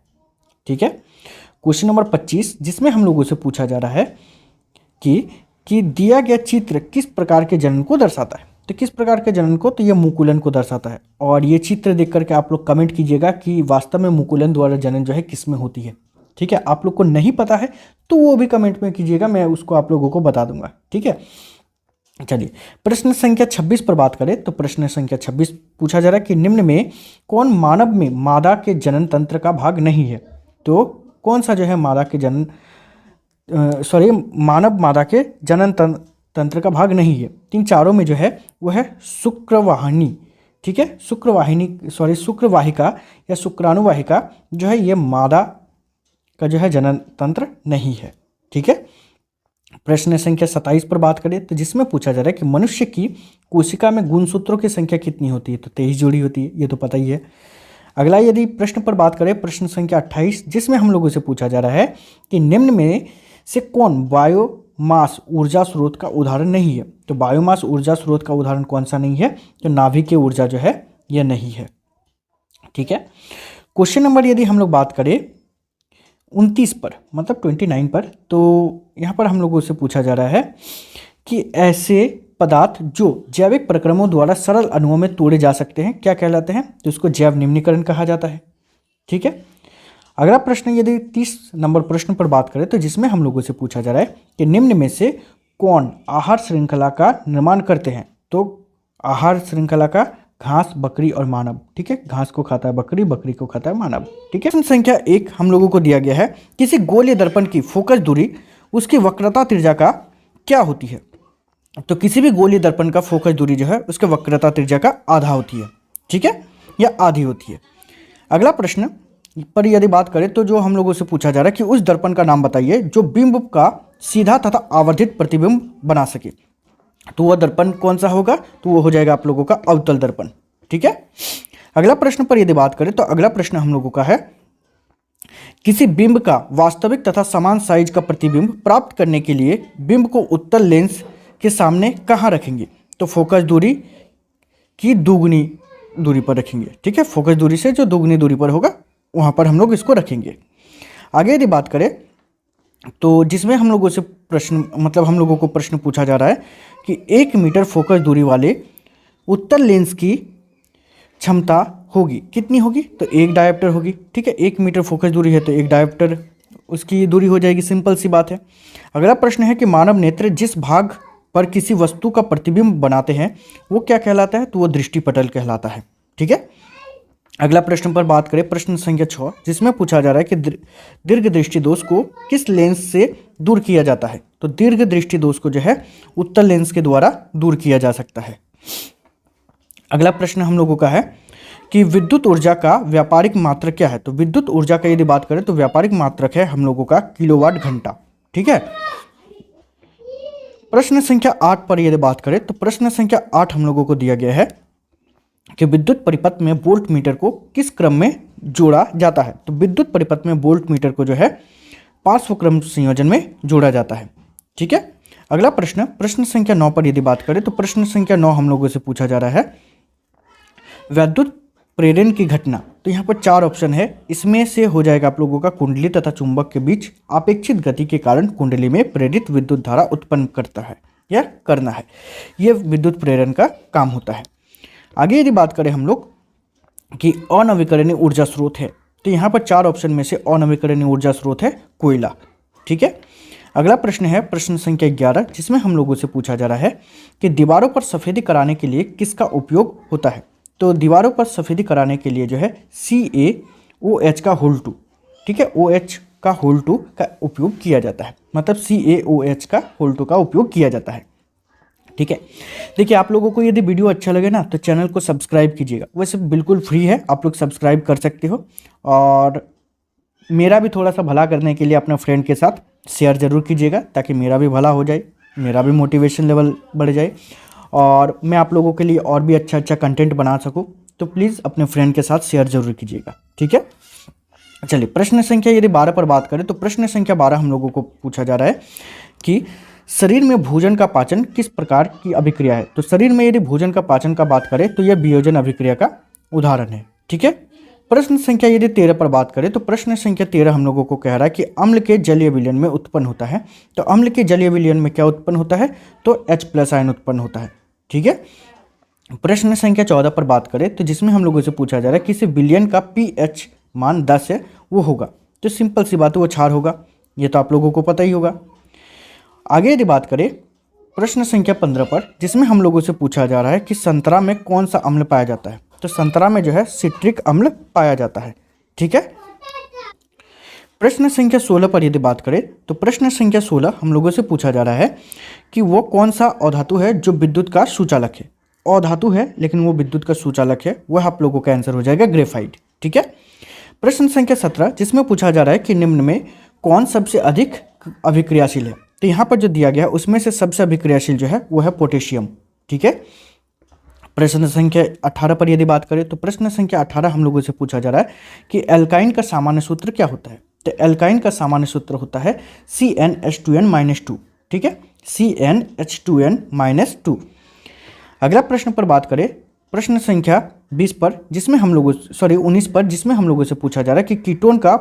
ठीक है। क्वेश्चन नंबर 25 जिसमें हम लोगों से पूछा जा रहा है कि दिया गया चित्र किस प्रकार के जनन को दर्शाता है, तो किस प्रकार के जनन को, तो ये मुकुलन को दर्शाता है। और ये चित्र देख करके आप लोग कमेंट कीजिएगा कि वास्तव में मुकुलन द्वारा जनन जो है किस में होती है। ठीक है, आप लोग को नहीं पता है तो वो भी कमेंट में कीजिएगा, मैं उसको आप लोगों को बता दूंगा। ठीक है, चलिए प्रश्न संख्या 26 पर बात करें तो प्रश्न संख्या 26 पूछा जा रहा है कि निम्न में कौन मानव में मादा के जनन तंत्र का भाग नहीं है, तो कौन सा जो है मादा के जनन मानव मादा के जनन तंत्र का भाग नहीं है। तीन चारों में जो है वो है शुक्रवाहिनी। ठीक है, शुक्रवाहिका या शुक्राणुवाहिका जो है ये मादा का जो है जनन तंत्र नहीं है। ठीक है। प्रश्न संख्या 27 पर बात करें तो जिसमें पूछा जा रहा है कि मनुष्य की कोशिका में गुणसूत्रों की संख्या कितनी होती है, तो 23 जोड़ी होती है, ये तो पता ही है। अगला यदि प्रश्न पर बात करें प्रश्न संख्या 28 जिसमें हम लोगों से पूछा जा रहा है कि निम्न में से कौन बायोमास ऊर्जा स्रोत का उदाहरण नहीं है, तो बायोमास ऊर्जा स्रोत का उदाहरण कौन सा नहीं है, तो नाभिकीय ऊर्जा जो है यह नहीं है। ठीक है। क्वेश्चन नंबर यदि हम लोग बात करें 29 पर मतलब 29 पर, तो यहाँ पर हम लोगों से पूछा जा रहा है कि ऐसे पदार्थ जो जैविक प्रक्रमों द्वारा सरल अणुओं में तोड़े जा सकते हैं क्या कहलाते हैं, तो इसको जैव निम्नीकरण कहा जाता है। ठीक है। अगला प्रश्न यदि 30 नंबर प्रश्न पर बात करें तो जिसमें हम लोगों से पूछा जा रहा है कि निम्न में से कौन आहार श्रृंखला का निर्माण करते हैं, तो आहार श्रृंखला का घास, बकरी और मानव। ठीक है, घास को खाता है बकरी, बकरी को खाता है मानव। ठीक है। प्रश्न संख्या 1 हम लोगों को दिया गया है किसी गोलीय दर्पण की फोकस दूरी उसकी वक्रता त्रिज्या का क्या होती है, तो किसी भी गोलीय दर्पण का फोकस दूरी जो है उसके वक्रता त्रिज्या का आधा होती है। ठीक है, या आधी होती है। अगला प्रश्न पर यदि बात करें तो जो हम लोगों से पूछा जा रहा है कि उस दर्पण का नाम बताइए जो बिंब का सीधा तथा आवर्धित प्रतिबिंब बना सके, तो वह दर्पण कौन सा होगा, तो वो हो जाएगा आप लोगों का अवतल दर्पण। ठीक है। अगला प्रश्न पर यदि बात करें तो अगला प्रश्न हम लोगों का है किसी बिंब का वास्तविक तथा समान साइज का प्रतिबिंब प्राप्त करने के लिए बिंब को उत्तल लेंस के सामने कहाँ रखेंगे, तो फोकस दूरी की दुगनी दूरी पर रखेंगे। ठीक है, फोकस दूरी से जो दुगनी दूरी पर होगा वहाँ पर हम लोग इसको रखेंगे। आगे यदि बात करें तो जिसमें हम लोगों से प्रश्न मतलब हम लोगों को प्रश्न पूछा जा रहा है कि 1 मीटर फोकस दूरी वाले उत्तल लेंस की क्षमता होगी कितनी होगी, तो 1 डायोप्टर होगी। ठीक है, 1 मीटर फोकस दूरी है तो 1 डायोप्टर उसकी दूरी हो जाएगी, सिंपल सी बात है। अगला प्रश्न है कि मानव नेत्र जिस भाग पर किसी वस्तु का प्रतिबिंब बनाते हैं वो क्या कहलाता है, तो वो दृष्टिपटल कहलाता है। ठीक है। अगला प्रश्न पर बात करें प्रश्न संख्या 6 जिसमें पूछा जा रहा है कि दीर्घ दृष्टि दोष को किस लेंस से दूर किया जाता है, तो दीर्घ दृष्टि दोष को जो है उत्तल लेंस के द्वारा दूर किया जा सकता है। अगला प्रश्न हम लोगों का है कि विद्युत ऊर्जा का व्यापारिक मात्रक क्या है, तो विद्युत ऊर्जा का यदि बात करें तो व्यापारिक मात्रक है हम लोगों का किलोवाट घंटा। ठीक है। प्रश्न संख्या 8 पर यदि बात करें तो प्रश्न संख्या 8 हम लोगों को दिया गया है कि विद्युत परिपथ में वोल्ट मीटर को किस क्रम में जोड़ा जाता है, तो विद्युत परिपथ में वोल्ट मीटर को जो है पार्श्व क्रम संयोजन में जोड़ा जाता है। ठीक है। अगला प्रश्न संख्या 9 पर यदि बात करें तो प्रश्न संख्या 9 हम लोगों से पूछा जा रहा है विद्युत प्रेरण की घटना, तो यहाँ पर 4 ऑप्शन है, इसमें से हो जाएगा आप लोगों का कुंडली तथा चुंबक के बीच अपेक्षित गति के कारण कुंडली में प्रेरित विद्युत धारा उत्पन्न करता है या करना है, यह विद्युत प्रेरण का काम होता है। आगे यदि बात करें हम लोग कि अनवीकरणीय ऊर्जा स्रोत है, तो यहाँ पर 4 ऑप्शन में से अनवीकरणीय ऊर्जा स्रोत है कोयला। ठीक है। अगला प्रश्न है प्रश्न संख्या 11 जिसमें हम लोगों से पूछा जा रहा है कि दीवारों पर सफ़ेदी कराने के लिए किसका उपयोग होता है, तो दीवारों पर सफ़ेदी कराने के लिए जो है CaOH का होल 2, ठीक है, OH का होल 2 का उपयोग किया जाता है, मतलब CaOH का होल 2 का उपयोग किया जाता है। ठीक है। देखिए आप लोगों को यदि वीडियो अच्छा लगे ना तो चैनल को सब्सक्राइब कीजिएगा, वैसे बिल्कुल फ्री है, आप लोग सब्सक्राइब कर सकते हो। और मेरा भी थोड़ा सा भला करने के लिए अपने फ्रेंड के साथ शेयर ज़रूर कीजिएगा ताकि मेरा भी भला हो जाए, मेरा भी मोटिवेशन लेवल बढ़ जाए और मैं आप लोगों के लिए और भी अच्छा कंटेंट बना सकूं। तो प्लीज़ अपने फ्रेंड के साथ शेयर ज़रूर कीजिएगा। ठीक है। चलिए प्रश्न संख्या यदि 12 पर बात करें तो प्रश्न संख्या 12 हम लोगों को पूछा जा रहा है कि शरीर में भोजन का पाचन किस प्रकार की अभिक्रिया है? तो शरीर में यदि भोजन का पाचन का बात करें तो यह वियोजन अभिक्रिया का उदाहरण है। ठीक है। प्रश्न संख्या यदि 13 पर बात करें तो प्रश्न संख्या 13 हम लोगों को कह रहा है कि अम्ल के जलीय विलयन में उत्पन्न होता है। तो अम्ल के जलीय विलयन में क्या उत्पन्न होता है? तो H+ आयन उत्पन्न होता है। ठीक है। प्रश्न संख्या 14 पर बात करें तो जिसमें हम लोगों से पूछा जा रहा है किसी विलयन का pH मान 10 है वो होगा, तो सिंपल सी बात है वो क्षार होगा। ये तो आप लोगों को पता ही होगा। आगे यदि बात करें प्रश्न संख्या 15 पर जिसमें हम लोगों से पूछा जा रहा है कि संतरा में कौन सा अम्ल पाया जाता है? तो संतरा में जो है सिट्रिक अम्ल पाया जाता है। ठीक है। प्रश्न संख्या 16 पर यदि बात करें तो प्रश्न संख्या 16 हम लोगों से पूछा जा रहा है कि वो कौन सा अधातु है जो विद्युत का सुचालक है। अधातु है लेकिन वो विद्युत का सुचालक है, वह आप लोगों का आंसर हो जाएगा ग्रेफाइट। ठीक है। प्रश्न संख्या 17 जिसमें पूछा जा रहा है कि निम्न में कौन सबसे अधिक अभिक्रियाशील है? तो यहाँ पर जो दिया गया है उसमें से सबसे अभिक्रियाशील जो है वो है पोटेशियम। ठीक है। प्रश्न संख्या 18 पर यदि बात करें तो प्रश्न संख्या 18 हम लोगों से पूछा जा रहा है कि एल्काइन का सामान्य सूत्र क्या होता है? तो एल्काइन का सामान्य सूत्र होता है CnH2n-2। ठीक है, CnH2n-2। अगला प्रश्न पर बात करें प्रश्न संख्या 19 पर जिसमें हम लोगों से पूछा जा रहा है कि कीटोन का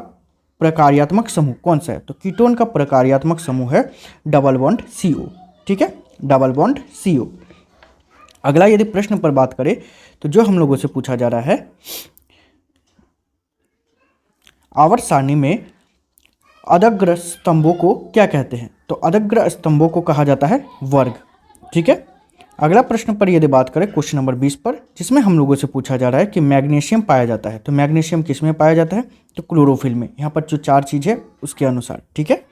प्रकार्यात्मक समूह कौन सा है? तो कीटोन का प्रकार्यात्मक समूह है डबल बॉन्ड CO। ठीक है, डबल बॉन्ड CO। अगला यदि प्रश्न पर बात करें तो जो हम लोगों से पूछा जा रहा है आवर्त सारणी में अदग्र स्तंभों को क्या कहते हैं? तो अदग्र स्तंभों को कहा जाता है वर्ग। ठीक है। अगला प्रश्न पर यदि बात करें क्वेश्चन नंबर 20 पर जिसमें हम लोगों से पूछा जा रहा है कि मैग्नीशियम पाया जाता है। तो मैग्नीशियम किस में पाया जाता है? तो क्लोरोफिल में। यहाँ पर जो 4 चीज़ है उसके अनुसार। ठीक है।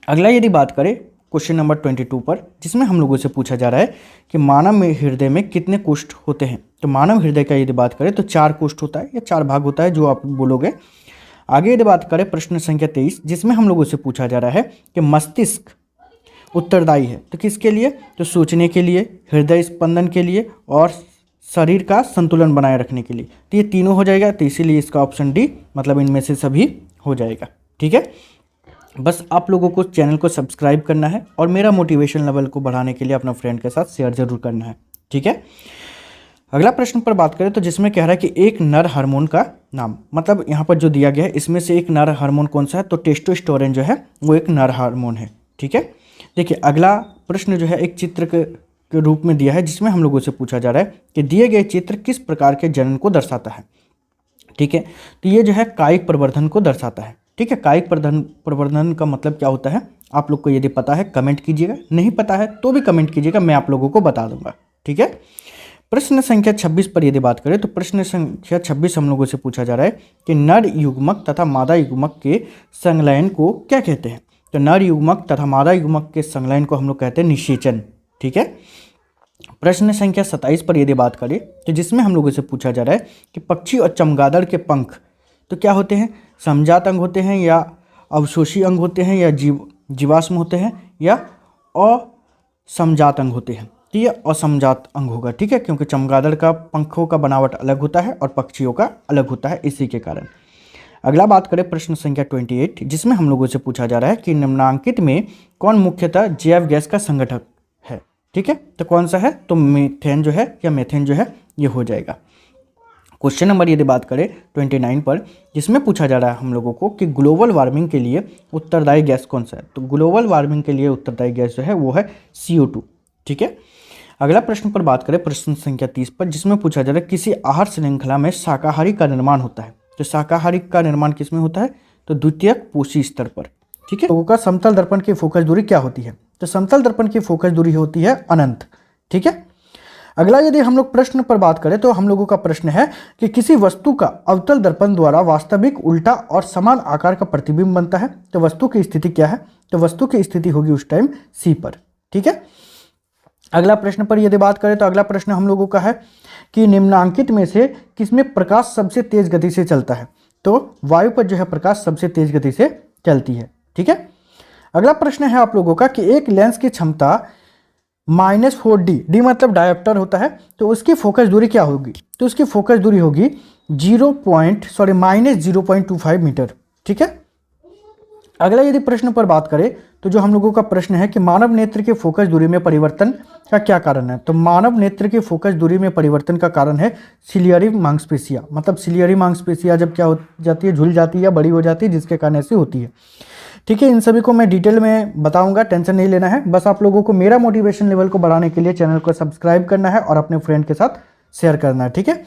अगला यदि बात करें क्वेश्चन नंबर 22 पर जिसमें हम लोगों से पूछा जा रहा है कि मानव हृदय में कितने कोष्ठ होते हैं? तो मानव हृदय का यदि बात करें तो 4 कोष्ठ होता है या 4 भाग होता है जो आप बोलोगे। आगे यदि बात करें प्रश्न संख्या 23 जिसमें हम लोगों से पूछा जा रहा है कि मस्तिष्क उत्तरदायी है तो किसके लिए? तो सोचने के लिए, हृदय स्पंदन के लिए और शरीर का संतुलन बनाए रखने के लिए। तो ये तीनों हो जाएगा, तो इसीलिए इसका ऑप्शन डी मतलब इनमें से सभी हो जाएगा। ठीक है। बस आप लोगों को चैनल को सब्सक्राइब करना है और मेरा मोटिवेशन लेवल को बढ़ाने के लिए अपना फ्रेंड के साथ शेयर जरूर करना है। ठीक है। अगला प्रश्न पर बात करें तो जिसमें कह रहा है कि एक नर हार्मोन का नाम, मतलब यहाँ पर जो दिया गया है इसमें से एक नर हार्मोन कौन सा है? तो टेस्टोस्टेरोन जो है वो एक नर हार्मोन है। ठीक है। देखिए अगला प्रश्न जो है एक चित्र के रूप में दिया है जिसमें हम लोगों से पूछा जा रहा है कि दिए गए चित्र किस प्रकार के जनन को दर्शाता है? ठीक है। तो ये जो है कायिक प्रवर्धन को दर्शाता है। ठीक है। कायिक प्रवर्धन का मतलब क्या होता है आप लोग को यदि पता है कमेंट कीजिएगा, नहीं पता है तो भी कमेंट कीजिएगा, मैं आप लोगों को बता दूंगा। ठीक है। प्रश्न संख्या 26 पर यदि बात करें तो प्रश्न संख्या 26 हम लोगों से पूछा जा रहा है कि नर युग्मक तथा मादा युग्मक के संलयन को क्या कहते हैं? तो नर युग्मक तथा मादा युग्मक के संलयन को हम लोग कहते हैं निषेचन। ठीक है। प्रश्न संख्या 27 पर यदि बात करें तो जिसमें हम लोगों से पूछा जा रहा है कि पक्षी और चमगादड़ के पंख तो क्या होते हैं? समजात अंग होते हैं या अवशोषी अंग होते हैं या जीवाश्म होते हैं या असमजात अंग होते हैं? तो ये असमजात अंग होगा। ठीक है, क्योंकि चमगादड़ का पंखों का बनावट अलग होता है और पक्षियों का अलग होता है, इसी के कारण। अगला बात करें प्रश्न संख्या 28 जिसमें हम लोगों से पूछा जा रहा है कि निम्नांकित में कौन मुख्यतः जैव गैस का संगठक है? ठीक है, तो कौन सा है? तो मीथेन जो है या मेथेन जो है ये हो जाएगा। क्वेश्चन नंबर यदि बात करें 29 पर जिसमें पूछा जा रहा है हम लोगों को कि ग्लोबल वार्मिंग के लिए उत्तरदायी गैस कौन सा है? तो ग्लोबल वार्मिंग के लिए उत्तरदायी गैस जो है वो है CO2। ठीक है। अगला प्रश्न पर बात करें प्रश्न संख्या 30 पर जिसमें पूछा जा रहा है किसी आहार श्रृंखला में शाकाहारी का निर्माण होता है। तो शाकाहारी का निर्माण किस में होता है? तो द्वितीयक पोषी स्तर पर। ठीक है। लोगों का समतल दर्पण की फोकस दूरी क्या होती है? तो समतल दर्पण की फोकस दूरी होती है अनंत। ठीक है। अगला यदि हम लोग प्रश्न पर बात करें तो हम लोगों का प्रश्न है कि किसी वस्तु का अवतल दर्पण द्वारा वास्तविक उल्टा और समान आकार का प्रतिबिंब बनता है। तो वस्तु की स्थिति क्या है? तो वस्तु की स्थिति होगी उस टाइम C पर। ठीक है। अगला प्रश्न पर यदि बात करें तो अगला प्रश्न हम लोगों का है कि निम्नांकित में से किसमें प्रकाश सबसे तेज गति से चलता है? तो वायु पर जो है प्रकाश सबसे तेज गति से चलती है। ठीक है। अगला प्रश्न है आप लोगों का कि एक लेंस की क्षमता -4D, डी मतलब डायोप्टर होता है, तो उसकी फोकस दूरी क्या होगी? तो उसकी फोकस दूरी होगी -0.25 मीटर। ठीक है। अगला यदि प्रश्न पर बात करें तो जो हम लोगों का प्रश्न है कि मानव नेत्र के फोकस दूरी में परिवर्तन का क्या कारण है। तो मानव नेत्र की फोकस दूरी में परिवर्तन का कारण है सिलियरी मांसपेशियां। मतलब सिलियरी मांसपेशियां जब क्या हो जाती है, झुल जाती है या बड़ी हो जाती है, जिसके कारण ऐसी होती है। ठीक है, इन सभी को मैं डिटेल में बताऊंगा, टेंशन नहीं लेना है। बस आप लोगों को मेरा मोटिवेशन लेवल को बढ़ाने के लिए चैनल को सब्सक्राइब करना है और अपने फ्रेंड के साथ शेयर करना है। ठीक है,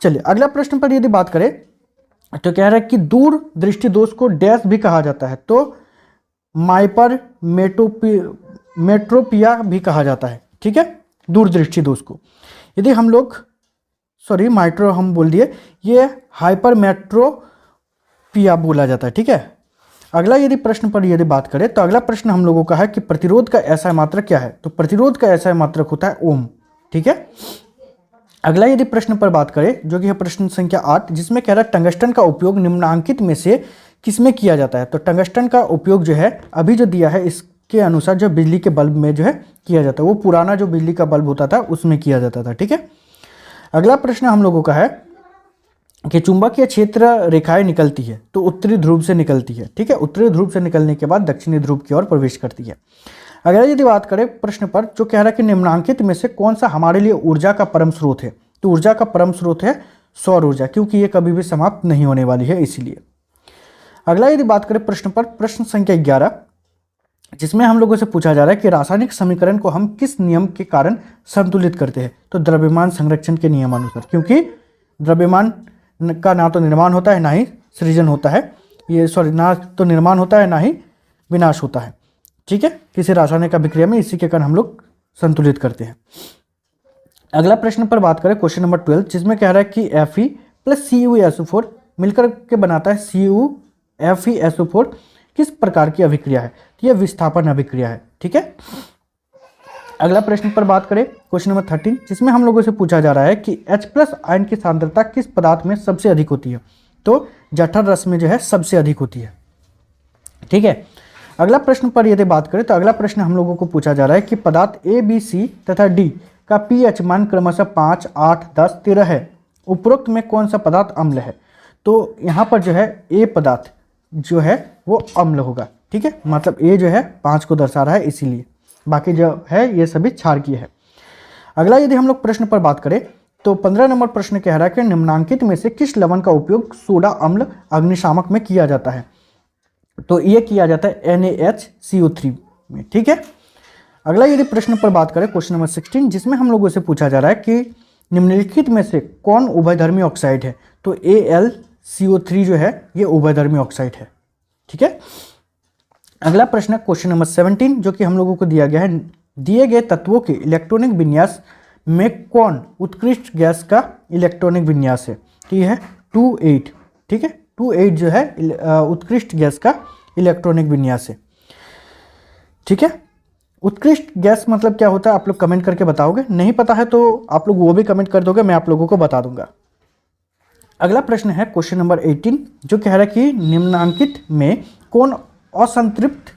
चलिए अगला प्रश्न पर यदि बात करें तो कह रहा है कि दूर दृष्टि दोष को डैश भी कहा जाता है। तो माइपर मेट्रोपिया भी कहा जाता है। ठीक है, दूर दृष्टि दोष को यदि हम लोग माइट्रो हम बोल दिए, ये हाइपर मेट्रोपिया बोला जाता है। ठीक है, अगला यदि प्रश्न पर यदि बात करें तो अगला प्रश्न हम लोगों का है कि प्रतिरोध का ऐसा मात्रक क्या है। तो प्रतिरोध का ऐसा मात्रक होता है ओम। ठीक है, अगला यदि प्रश्न पर बात करें जो कि है प्रश्न संख्या 8, जिसमें कह रहा है टंगस्टन का उपयोग निम्नांकित में से किसमें किया जाता है। तो टंगस्टन का उपयोग जो है अभी जो दिया है इसके अनुसार जो बिजली के बल्ब में जो है किया जाता है, वो पुराना जो बिजली का बल्ब होता था उसमें किया जाता था। ठीक है, अगला प्रश्न हम लोगों का है कि चुंबकीय क्षेत्र रेखाएं निकलती है तो उत्तरी ध्रुव से निकलती है। ठीक है, उत्तरी ध्रुव से निकलने के बाद दक्षिणी ध्रुव की ओर प्रवेश करती है। अगर यदि बात करें प्रश्न पर जो कह रहा है कि निम्नांकित में से कौन सा हमारे लिए ऊर्जा का परम स्रोत है। तो ऊर्जा का परम स्रोत है सौर ऊर्जा, क्योंकि ये कभी भी समाप्त नहीं होने वाली है इसीलिए। अगला यदि बात करें प्रश्न पर, प्रश्न संख्या 11, जिसमें हम लोगों से पूछा जा रहा है कि रासायनिक समीकरण को हम किस नियम के कारण संतुलित करते हैं। तो द्रव्यमान संरक्षण के नियमानुसार, क्योंकि द्रव्यमान का ना तो निर्माण होता है ना ही सृजन होता है, ना तो निर्माण होता है ना ही विनाश होता है। ठीक है, किसी रासायनिक अभिक्रिया में, इसी के कारण हम लोग संतुलित करते हैं। अगला प्रश्न पर बात करें क्वेश्चन नंबर 12, जिसमें कह रहा है कि Fe प्लस CuSO4 मिलकर के बनाता है CuFeSO4 किस प्रकार की अभिक्रिया है। तो यह विस्थापन अभिक्रिया है। ठीक है, अगला प्रश्न पर बात करें क्वेश्चन नंबर 13, जिसमें हम लोगों से पूछा जा रहा है कि H+ आयन की सांद्रता किस पदार्थ में सबसे अधिक होती है। तो जठर रस में जो है सबसे अधिक होती है। ठीक है, अगला प्रश्न पर यदि बात करें तो अगला प्रश्न हम लोगों को पूछा जा रहा है कि पदार्थ A, B, C तथा D का pH मान क्रमशः 5, 8, 10, 13 है। उपरोक्त में कौन सा पदार्थ अम्ल है। तो यहाँ पर जो है A पदार्थ जो है वो अम्ल होगा। ठीक है, मतलब A जो है 5 को दर्शा रहा है इसीलिए, बाकी जो है ये सभी क्षारकीय है। अगला यदि हम लोग प्रश्न पर बात करें तो 15 नंबर प्रश्न कह रहा है कि निम्नांकित में से किस लवण का उपयोग सोडा अम्ल अग्निशामक में किया जाता है। तो ये किया जाता है NaHCO3 में। ठीक है, अगला यदि प्रश्न पर बात करें क्वेश्चन नंबर 16, जिसमें हम लोगों से पूछा जा रहा है कि निम्नलिखित में से कौन उभयधर्मी ऑक्साइड है। तो AlCO3 जो है ये उभयधर्मी ऑक्साइड है। ठीक है, अगला प्रश्न क्वेश्चन नंबर 17, जो कि हम लोगों को दिया गया है, दिए गए तत्वों के इलेक्ट्रॉनिक विन्यास में कौन उत्कृष्ट गैस का इलेक्ट्रॉनिक विन्यास है। तो ये है 2,8। ठीक है, 2,8 जो है उत्कृष्ट गैस का इलेक्ट्रॉनिक विन्यास है। ठीक है, उत्कृष्ट गैस मतलब क्या होता है आप लोग कमेंट करके बताओगे, नहीं पता है तो आप लोग वो भी कमेंट कर दोगे, मैं आप लोगों को बता दूंगा। अगला प्रश्न है क्वेश्चन नंबर 18, जो कह रहा है कि निम्नांकित में कौन असंतृप्त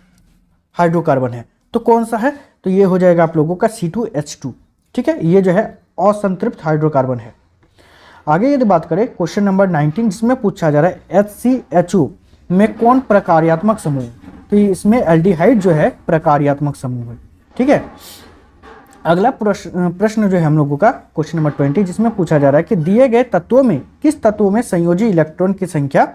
हाइड्रोकार्बन है। तो कौन सा है। तो ये हो जाएगा आप लोगों का C2H2। ठीक है, ये जो है असंतृप्त हाइड्रोकार्बन है। आगे यदि बात करें क्वेश्चन नंबर 19, जिसमें पूछा जा रहा है HCHO में कौन प्रकार्यात्मक समूह। तो इसमें एल्डिहाइड जो है प्रकार्यात्मक समूह है। ठीक है, अगला प्रश्न जो है हम लोगों का क्वेश्चन नंबर 20, जिसमें पूछा जा रहा है कि दिए गए तत्वों में किस तत्वों में संयोजी इलेक्ट्रॉन की संख्या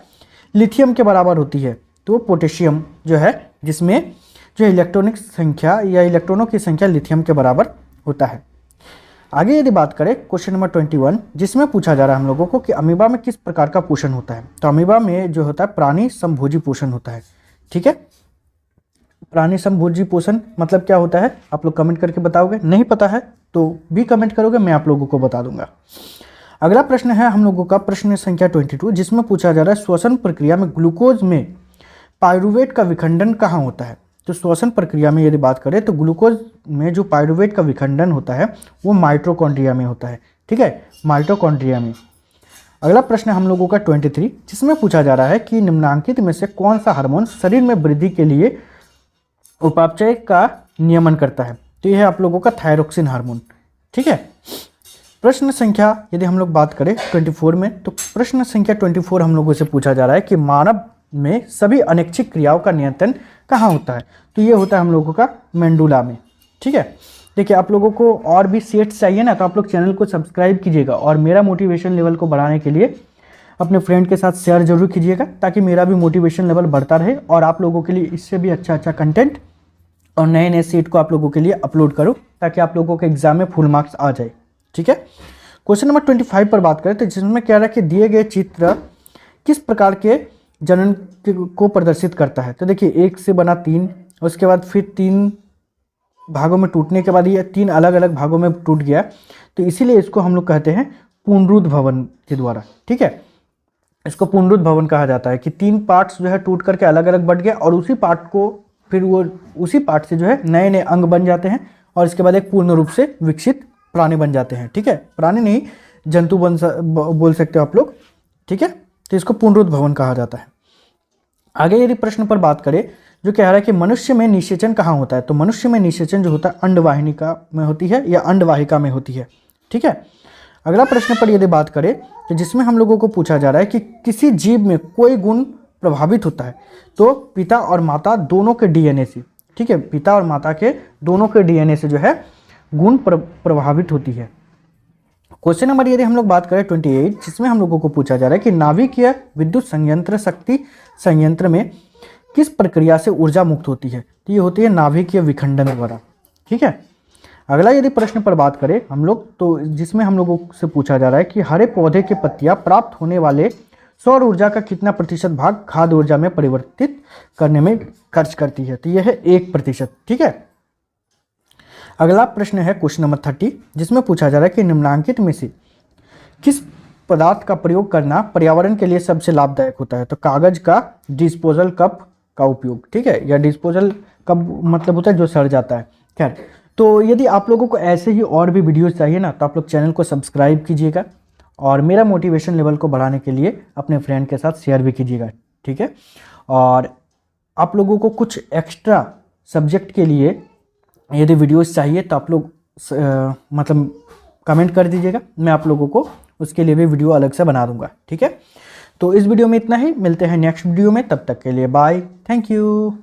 लिथियम के बराबर होती है। तो पोटेशियम जो है, जिसमें जो इलेक्ट्रॉनिक संख्या या इलेक्ट्रॉनों की संख्या लिथियम के बराबर होता है। आगे यदि बात करें क्वेश्चन नंबर 21, जिसमें पूछा जा रहा है हम लोगों को कि अमीबा में किस प्रकार का पोषण होता है। तो अमीबा में जो होता है प्राणी समभोजी पोषण होता है। ठीक है, प्राणी समभोजी पोषण मतलब क्या होता है आप लोग कमेंट करके बताओगे, नहीं पता है तो भी कमेंट करोगे, मैं आप लोगों को बता दूंगा। अगला प्रश्न है हम लोगों का प्रश्न संख्या 22, जिसमें पूछा जा रहा है श्वसन प्रक्रिया में ग्लूकोज में पायरुवेट का विखंडन कहाँ होता है। तो श्वसन प्रक्रिया में यदि बात करें तो ग्लूकोज में जो पायरुवेट का विखंडन होता है वो माइटोकॉन्ड्रिया में होता है। ठीक है, माइटोकॉन्ड्रिया में। अगला प्रश्न हम लोगों का 23, जिसमें पूछा जा रहा है कि निम्नांकित में से कौन सा हार्मोन शरीर में वृद्धि के लिए उपापचय का नियमन करता है। तो यह है आप लोगों का थायरोक्सिन हार्मोन। ठीक है, प्रश्न संख्या यदि हम लोग बात करें 24 में, तो प्रश्न संख्या 24 हम लोगों से पूछा जा रहा है कि मानव में सभी अनैच्छिक क्रियाओं का नियंत्रण कहाँ होता है? तो ये होता है हम लोगों का मेंडुला में। ठीक है, देखिए आप लोगों को और भी सेट्स चाहिए ना, तो आप लोग चैनल को सब्सक्राइब कीजिएगा और मेरा मोटिवेशन लेवल को बढ़ाने के लिए अपने फ्रेंड के साथ शेयर जरूर कीजिएगा, ताकि मेरा भी मोटिवेशन लेवल बढ़ता रहे और आप लोगों के लिए इससे भी अच्छा अच्छा कंटेंट और नए नए सेट को आप लोगों के लिए अपलोड करूँ, ताकि आप लोगों के एग्जाम में फुल मार्क्स आ जाए। ठीक है, क्वेश्चन नंबर 25 पर बात करें तो जिसमें कह रहा है कि दिए गए चित्र किस प्रकार के जनन को प्रदर्शित करता है? तो देखिए, एक से बना 3, उसके बाद फिर 3 भागों में टूटने के बाद ये 3 अलग अलग भागों में टूट गया, तो इसीलिए इसको हम लोग कहते हैं पुनरुद्ध भवन के द्वारा। ठीक है, इसको पुनरुद्ध भवन कहा जाता है कि 3 पार्ट्स जो है टूट करके अलग अलग बट गया और उसी पार्ट को फिर वो उसी पार्ट से जो है नए नए अंग बन जाते हैं और इसके बाद एक पूर्ण रूप से विकसित प्राणी बन जाते हैं। ठीक है, प्राणी नहीं, जंतु बोल सकते हो आप लोग। ठीक है, तो इसको पुनरुद्ध भवन कहा जाता है। आगे यदि प्रश्न पर बात करें जो कह रहा है कि मनुष्य में निषेचन कहाँ होता है? तो मनुष्य में निषेचन जो होता है अंडवाहिका में होती है या अंडवाहिका में होती है। ठीक है, अगला प्रश्न पर यदि बात करें तो जिसमें हम लोगों को पूछा जा रहा है कि किसी जीव में कोई गुण प्रभावित होता है, तो पिता और माता दोनों के डीएनए से। ठीक है, पिता और माता के दोनों के डीएनए से जो है गुण प्रभावित होती है। क्वेश्चन नंबर यदि हम लोग बात करें 28, जिसमें हम लोगों को पूछा जा रहा है कि नाभिकीय विद्युत संयंत्र शक्ति संयंत्र में किस प्रक्रिया से ऊर्जा मुक्त होती है? तो ये होती है नाभिकीय विखंडन द्वारा। ठीक है, अगला यदि प्रश्न पर बात करें हम लोग तो जिसमें हम लोगों से पूछा जा रहा है कि हरे पौधे की पत्तियां प्राप्त होने वाले सौर ऊर्जा का कितना प्रतिशत भाग खाद्य ऊर्जा में परिवर्तित करने में खर्च करती है? तो यह है 1%। ठीक है, अगला प्रश्न है क्वेश्चन नंबर 30, जिसमें पूछा जा रहा है कि निम्नलिखित में से किस पदार्थ का प्रयोग करना पर्यावरण के लिए सबसे लाभदायक होता है? तो कागज का डिस्पोजल कप का उपयोग। ठीक है, या डिस्पोजल कप मतलब होता है जो सड़ जाता है। खैर, तो यदि आप लोगों को ऐसे ही और भी वीडियोस चाहिए ना, तो आप लोग चैनल को सब्सक्राइब कीजिएगा और मेरा मोटिवेशन लेवल को बढ़ाने के लिए अपने फ्रेंड के साथ शेयर भी कीजिएगा। ठीक है, और आप लोगों को कुछ एक्स्ट्रा सब्जेक्ट के लिए यदि वीडियोस चाहिए तो आप लोग मतलब कमेंट कर दीजिएगा, मैं आप लोगों को उसके लिए भी वीडियो अलग से बना दूंगा। ठीक है, तो इस वीडियो में इतना ही, मिलते हैं नेक्स्ट वीडियो में, तब तक के लिए बाय, थैंक यू।